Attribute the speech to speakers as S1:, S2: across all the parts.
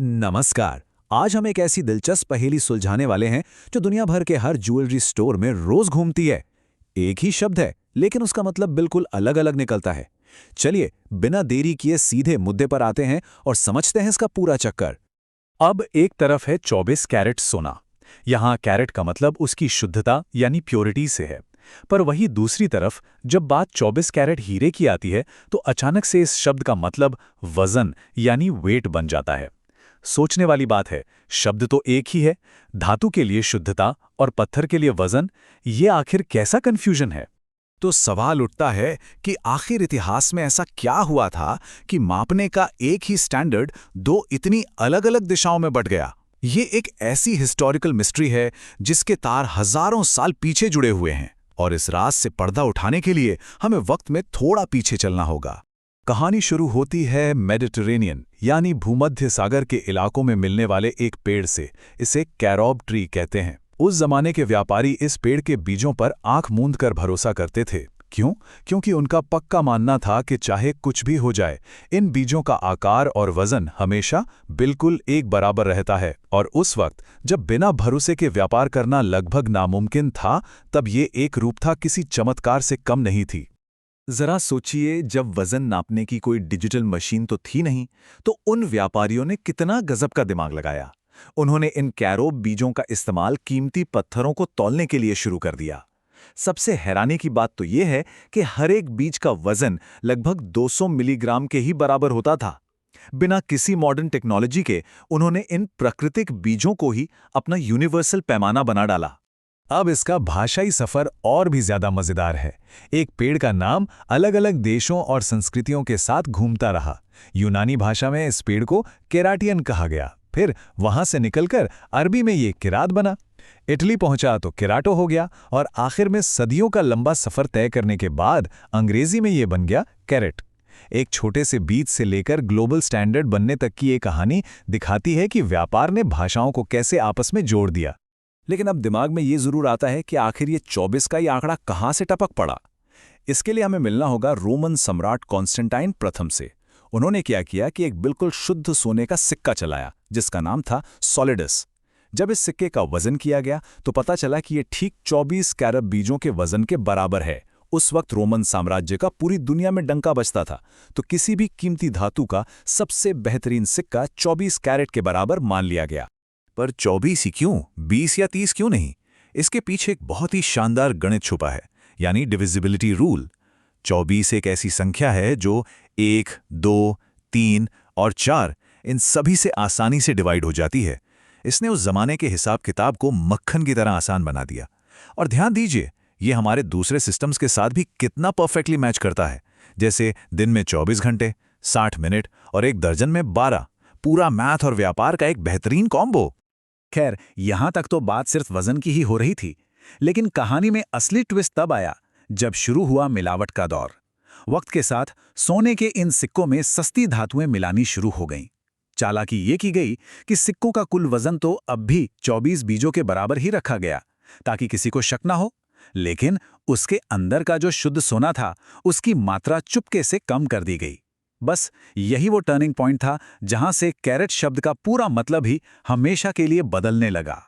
S1: नमस्कार। आज हम एक ऐसी दिलचस्प पहेली सुलझाने वाले हैं जो दुनिया भर के हर ज्वेलरी स्टोर में रोज घूमती है। एक ही शब्द है, लेकिन उसका मतलब बिल्कुल अलग-अलग निकलता है। चलिए, बिना देरी किए सीधे मुद्दे पर आते हैं और समझते हैं इसका पूरा चक्कर। अब एक तरफ है 24 कैरेट सोना। यहाँ कैरेट का मतलब उसकी शुद्धता यानी प्योरिटी से है। पर वही दूसरी तरफ जब बात 24 कैरेट हीरे की आती है तो अचानक से इस शब्द का मतलब वजन यानी वेट बन जाता है। सोचने वाली बात है, शब्द तो एक ही है, धातु के लिए शुद्धता और पत्थर के लिए वजन, ये आखिर कैसा कंफ्यूजन है? तो सवाल उठता है कि आखिर इतिहास में ऐसा क्या हुआ था कि मापने का एक ही स्टैंडर्ड दो इतनी अलग-अलग दिशाओं में बंट गया। ये एक ऐसी हिस्टोरिकल मिस्ट्री है जिसके तार हजारों साल पीछे जुड़े हुए हैं, और इस राज से पर्दा उठाने के लिए हमें वक्त में थोड़ा पीछे चलना होगा। कहानी शुरू होती है मेडिटरेनियन यानी भूमध्य सागर के इलाकों में मिलने वाले एक पेड़ से। इसे कैरोब ट्री कहते हैं। उस जमाने के व्यापारी इस पेड़ के बीजों पर आंख मूंद कर भरोसा करते थे। क्यों? क्योंकि उनका पक्का मानना था कि चाहे कुछ भी हो जाए, इन बीजों का आकार और वजन हमेशा बिल्कुल एक बराबर रहता है। और उस वक्त जब बिना भरोसे के व्यापार करना लगभग नामुमकिन था, तब ये एक रूप था किसी चमत्कार से कम नहीं थी। जरा सोचिए, जब वजन नापने की कोई डिजिटल मशीन तो थी नहीं, तो उन व्यापारियों ने कितना गजब का दिमाग लगाया। उन्होंने इन कैरोब बीजों का इस्तेमाल कीमती पत्थरों को तौलने के लिए शुरू कर दिया। सबसे हैरानी की बात तो यह है कि हर एक बीज का वजन लगभग 200 मिलीग्राम के ही बराबर होता था। बिना किसी मॉडर्न टेक्नोलॉजी के उन्होंने इन प्राकृतिक बीजों को ही अपना यूनिवर्सल पैमाना बना डाला। अब इसका भाषाई सफर और भी ज्यादा मजेदार है। एक पेड़ का नाम अलग-अलग देशों और संस्कृतियों के साथ घूमता रहा। यूनानी भाषा में इस पेड़ को केराटियन कहा गया, फिर वहां से निकलकर अरबी में ये किरात बना, इटली पहुंचा तो किराटो हो गया, और आखिर में सदियों का लंबा सफर तय करने के बाद अंग्रेजी में ये बन गया कैरेट। एक छोटे से बीज से लेकर ग्लोबल स्टैंडर्ड बनने तक की ये कहानी दिखाती है कि व्यापार ने भाषाओं को कैसे आपस में जोड़ दिया। लेकिन अब दिमाग में ये जरूर आता है कि आखिर ये 24 का ये आंकड़ा कहाँ से टपक पड़ा। इसके लिए हमें मिलना होगा रोमन सम्राट कॉन्स्टेंटाइन प्रथम से। उन्होंने क्या किया कि एक बिल्कुल शुद्ध सोने का सिक्का चलाया जिसका नाम था सॉलिडस। जब इस सिक्के का वजन किया गया तो पता चला कि ये ठीक 24 कैरेट बीजों के वजन के बराबर है। उस वक्त रोमन साम्राज्य का पूरी दुनिया में डंका बजता था, तो किसी भी कीमती धातु का सबसे बेहतरीन सिक्का 24 कैरेट के बराबर मान लिया गया। पर 24 ही क्यों, 20 या 30 क्यों नहीं? इसके पीछे एक बहुत ही शानदार गणित छुपा है, यानी डिविजिबिलिटी रूल। 24 एक ऐसी संख्या है जो 1, 2, 3 और 4 इन सभी से आसानी से डिवाइड हो जाती है। इसने उस जमाने के हिसाब किताब को मक्खन की तरह आसान बना दिया। और ध्यान दीजिए, ये हमारे दूसरे सिस्टम्स के साथ भी कितना परफेक्टली मैच करता है। जैसे दिन में 24 घंटे, 60 मिनट और एक दर्जन में 12। पूरा मैथ और व्यापार का एक बेहतरीन कॉम्बो। खैर, यहां तक तो बात सिर्फ वजन की ही हो रही थी, लेकिन कहानी में असली ट्विस्ट तब आया जब शुरू हुआ मिलावट का दौर। वक्त के साथ सोने के इन सिक्कों में सस्ती धातुएं मिलानी शुरू हो गईं। चालाकी ये की गई कि सिक्कों का कुल वजन तो अब भी 24 बीजों के बराबर ही रखा गया, ताकि किसी को शक ना हो। लेकिन उसके अंदर का जो शुद्ध सोना था, उसकी मात्रा चुपके से कम कर दी गई। बस यही वो टर्निंग पॉइंट था जहां से कैरेट शब्द का पूरा मतलब ही हमेशा के लिए बदलने लगा।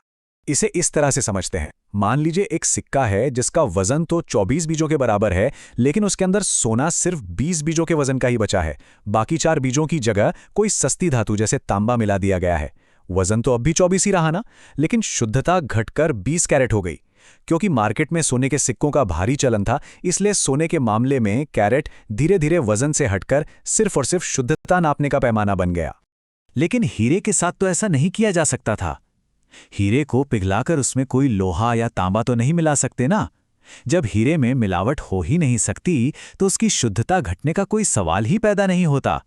S1: इसे इस तरह से समझते हैं, मान लीजिए एक सिक्का है जिसका वजन तो 24 बीजों के बराबर है, लेकिन उसके अंदर सोना सिर्फ 20 बीजों के वजन का ही बचा है। बाकी 4 बीजों की जगह कोई सस्ती धातु जैसे तांबा मिला दिया गया है। वजन तो अब भी 24 ही रहा ना, लेकिन शुद्धता घटकर 20 कैरेट हो गई। क्योंकि मार्केट में सोने के सिक्कों का भारी चलन था, इसलिए सोने के मामले में कैरेट धीरे धीरे वजन से हटकर सिर्फ और सिर्फ शुद्धता नापने का पैमाना बन गया। लेकिन हीरे के साथ तो ऐसा नहीं किया जा सकता था। हीरे को पिघलाकर उसमें कोई लोहा या तांबा तो नहीं मिला सकते ना। जब हीरे में मिलावट हो ही नहीं सकती, तो उसकी शुद्धता घटने का कोई सवाल ही पैदा नहीं होता।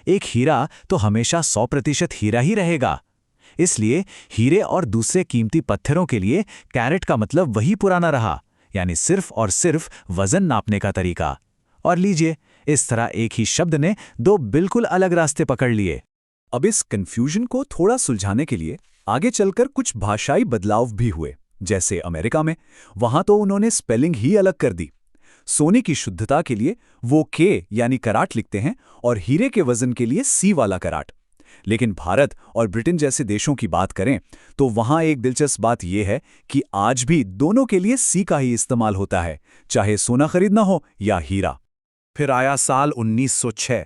S1: एक हीरा तो हमेशा 100% हीरा ही रहेगा। इसलिए हीरे और दूसरे कीमती पत्थरों के लिए कैरेट का मतलब वही पुराना रहा, यानी सिर्फ और सिर्फ वजन नापने का तरीका। और लीजिए, इस तरह एक ही शब्द ने दो बिल्कुल अलग रास्ते पकड़ लिए। अब इस कंफ्यूजन को थोड़ा सुलझाने के लिए आगे चलकर कुछ भाषाई बदलाव भी हुए। जैसे अमेरिका में, वहां तो उन्होंने स्पेलिंग ही अलग कर दी। सोने की शुद्धता के लिए वो के यानी कराट लिखते हैं और हीरे के वजन के लिए सी वाला कराट। लेकिन भारत और ब्रिटेन जैसे देशों की बात करें तो वहाँ एक दिलचस्प बात यह है कि आज भी दोनों के लिए सी का ही इस्तेमाल होता है, चाहे सोना खरीदना हो या हीरा। फिर आया साल 1906,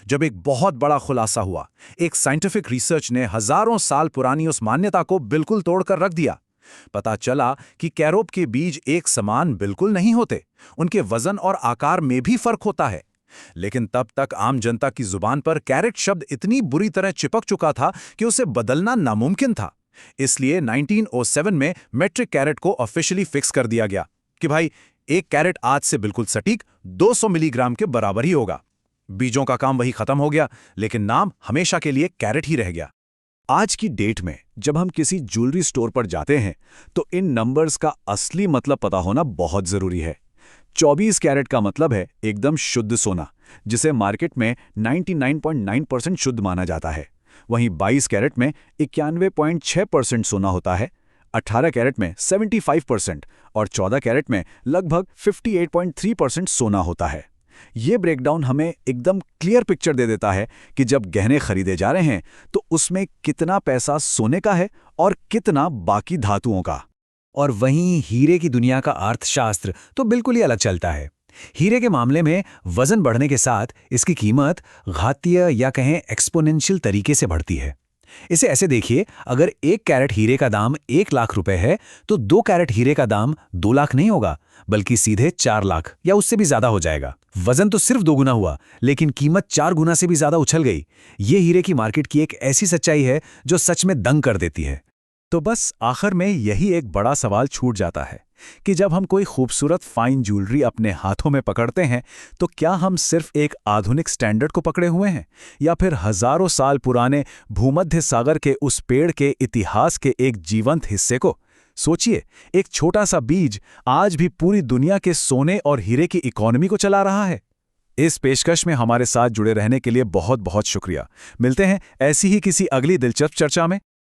S1: जब एक बहुत बड़ा खुलासा हुआ। एक साइंटिफिक रिसर्च ने हजारों साल पुरानी उस मान्यता को बिल्कुल तोड़कर रख दिया। पता चला कि कैरोब के बीज एक समान बिल्कुल नहीं होते, उनके वजन और आकार में भी फर्क होता है। लेकिन तब तक आम जनता की जुबान पर कैरेट शब्द इतनी बुरी तरह चिपक चुका था कि उसे बदलना नामुमकिन था। इसलिए 1907 में मेट्रिक कैरेट को ऑफिशियली फिक्स कर दिया गया कि भाई एक कैरेट आज से बिल्कुल सटीक 200 मिलीग्राम के बराबर ही होगा। बीजों का काम वही खत्म हो गया, लेकिन नाम हमेशा के लिए कैरेट ही रह गया। आज की डेट में जब हम किसी ज्वेलरी स्टोर पर जाते हैं तो इन नंबर्स का असली मतलब पता होना बहुत जरूरी है। 24 कैरेट का मतलब है एकदम शुद्ध सोना, जिसे मार्केट में 99.9% शुद्ध माना जाता है। वहीं 22 कैरेट में 91.6% सोना होता है, 18 कैरेट में 75% और 14 कैरेट में लगभग 58.3% सोना होता है। ये ब्रेकडाउन हमें एकदम क्लियर पिक्चर दे देता है कि जब गहने खरीदे जा रहे हैं तो उसमें कितना पैसा सोने का है और कितना बाकी धातुओं का। और वहीं हीरे की दुनिया का अर्थशास्त्र तो बिल्कुल ही अलग चलता है। हीरे के मामले में वजन बढ़ने के साथ इसकी कीमत घातीय या कहें एक्सपोनेंशियल तरीके से बढ़ती है। इसे ऐसे देखिए, अगर 1 कैरेट हीरे का दाम 1 लाख रुपए है तो 2 कैरेट हीरे का दाम 2 लाख नहीं होगा, बल्कि सीधे 4 लाख या उससे भी ज्यादा हो जाएगा। वजन तो सिर्फ 2 गुना हुआ, लेकिन कीमत 4 गुना से भी ज्यादा उछल गई। ये हीरे की मार्केट की एक ऐसी सच्चाई है जो सच में दंग कर देती है। तो बस आखिर में यही एक बड़ा सवाल छूट जाता है कि जब हम कोई खूबसूरत फाइन ज्वेलरी अपने हाथों में पकड़ते हैं तो क्या हम सिर्फ एक आधुनिक स्टैंडर्ड को पकड़े हुए हैं या फिर हजारों साल पुराने भूमध्य सागर के उस पेड़ के इतिहास के एक जीवंत हिस्से को? सोचिए, एक छोटा सा बीज आज भी पूरी दुनिया के सोने और हीरे की इकोनॉमी को चला रहा है। इस पेशकश में हमारे साथ जुड़े रहने के लिए बहुत बहुत शुक्रिया। मिलते हैं ऐसी ही किसी अगली दिलचस्प चर्चा में।